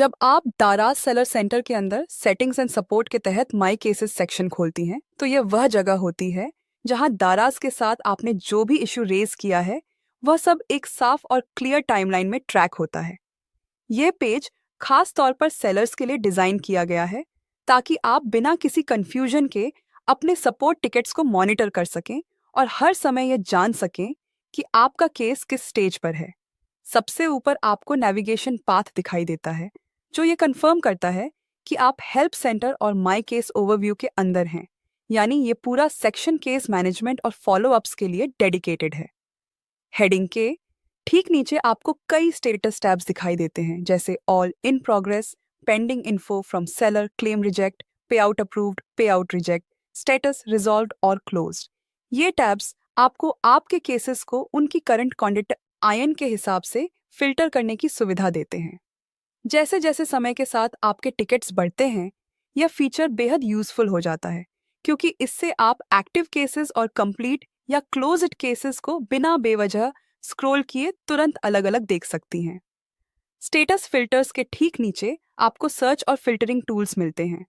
जब आप Daraz seller centre के अंदर सेटिंग्स एंड सपोर्ट के तहत माई केसेस सेक्शन खोलती हैं तो यह वह जगह होती है जहां दाराज के साथ आपने जो भी इशू रेज किया है वह सब एक साफ और क्लियर टाइमलाइन में ट्रैक होता है। यह पेज खास तौर पर सेलर्स के लिए डिजाइन किया गया है ताकि आप बिना किसी कंफ्यूजन के अपने सपोर्ट टिकट्स को मॉनिटर कर सकें और हर समय यह जान सकें कि आपका केस किस स्टेज पर है। सबसे ऊपर आपको नेविगेशन पाथ दिखाई देता है जो ये कंफर्म करता है कि आप हेल्प सेंटर और माई केस ओवरव्यू के अंदर हैं, यानी ये पूरा सेक्शन केस मैनेजमेंट और फॉलो अप्स के लिए डेडिकेटेड है। हेडिंग के ठीक नीचे आपको कई स्टेटस टैब्स दिखाई देते हैं जैसे all in progress, pending info from seller, claim reject, पे आउट अप्रूव्ड, पे आउट रिजेक्ट, स्टेटस रिजॉल्व्ड और क्लोज्ड। ये टैब्स आपको आपके केसेस को उनकी करंट कॉन्डक्ट आयन के हिसाब से फिल्टर करने की सुविधा देते हैं। जैसे जैसे समय के साथ आपके टिकट्स बढ़ते हैं, यह फीचर बेहद यूजफुल हो जाता है क्योंकि इससे आप एक्टिव केसेस और कंप्लीट या क्लोज्ड केसेस को बिना बेवजह स्क्रॉल किए तुरंत अलग अलग देख सकती हैं। स्टेटस फिल्टर्स के ठीक नीचे आपको सर्च और फिल्टरिंग टूल्स मिलते हैं।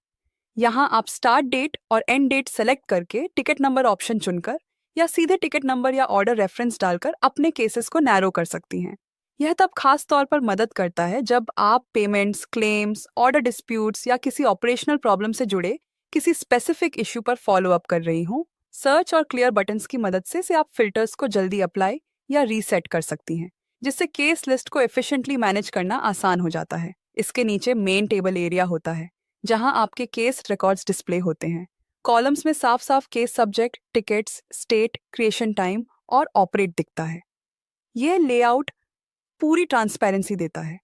यहाँ आप स्टार्ट डेट और एंड डेट सेलेक्ट करके टिकट नंबर ऑप्शन चुनकर या सीधे टिकट नंबर या ऑर्डर रेफरेंस डालकर अपने केसेस को नैरो कर सकती हैं। यह तब खास तौर पर मदद करता है जब आप पेमेंट्स, क्लेम्स, ऑर्डर डिस्प्यूट्स या किसी ऑपरेशनल प्रॉब्लम से जुड़े किसी स्पेसिफिक इश्यू पर फॉलो अप कर रही हों। सर्च और क्लियर बटन्स की मदद से आप फिल्टर्स को जल्दी अप्लाई या रीसेट कर सकती हैं, जिससे केस लिस्ट को एफिशिएंटली मैनेज करना आसान हो जाता है। इसके नीचे मेन टेबल एरिया होता है जहां आपके केस रिकॉर्ड्स डिस्प्ले होते हैं। कॉलम्स में साफ साफ case subject, tickets, state, creation time और ऑपरेट दिखता है। यह लेआउट पूरी ट्रांसपेरेंसी देता है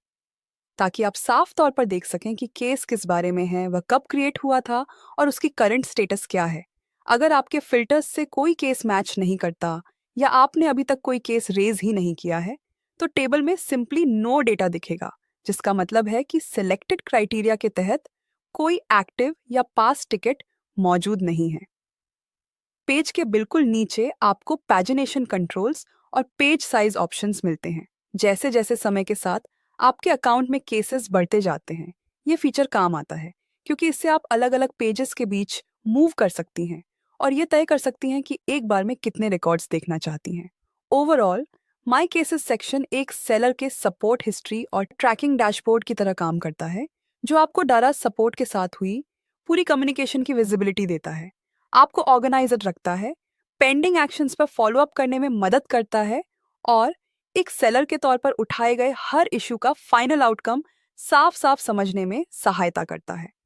ताकि आप साफ तौर पर देख सकें कि केस किस बारे में है, वह कब क्रिएट हुआ था और उसकी करंट स्टेटस क्या है। अगर आपके फिल्टर्स से कोई केस मैच नहीं करता या आपने अभी तक कोई केस रेज ही नहीं किया है तो टेबल में सिंपली नो डेटा दिखेगा, जिसका मतलब है कि सिलेक्टेड क्राइटेरिया के तहत कोई एक्टिव या पास टिकट मौजूद नहीं है। पेज के बिल्कुल नीचे आपको पैजिनेशन कंट्रोल्स और पेज साइज ऑप्शंस मिलते हैं। जैसे जैसे समय के साथ आपके अकाउंट में केसेस बढ़ते जाते हैं, ये फीचर काम आता है क्योंकि इससे आप अलग अलग पेजेस के बीच मूव कर सकती हैं और ये तय कर सकती हैं कि एक बार में कितने रिकॉर्ड्स देखना चाहती हैं। ओवरऑल माई केसेस सेक्शन एक सेलर के सपोर्ट हिस्ट्री और ट्रैकिंग डैशबोर्ड की तरह काम करता है जो आपको डारा सपोर्ट के साथ हुई पूरी कम्युनिकेशन की विजिबिलिटी देता है, आपको ऑर्गेनाइजर रखता है, पेंडिंग एक्शंस पर फॉलो अप करने में मदद करता है और एक सेलर के तौर पर उठाए गए हर इशू का फाइनल आउटकम साफ साफ समझने में सहायता करता है।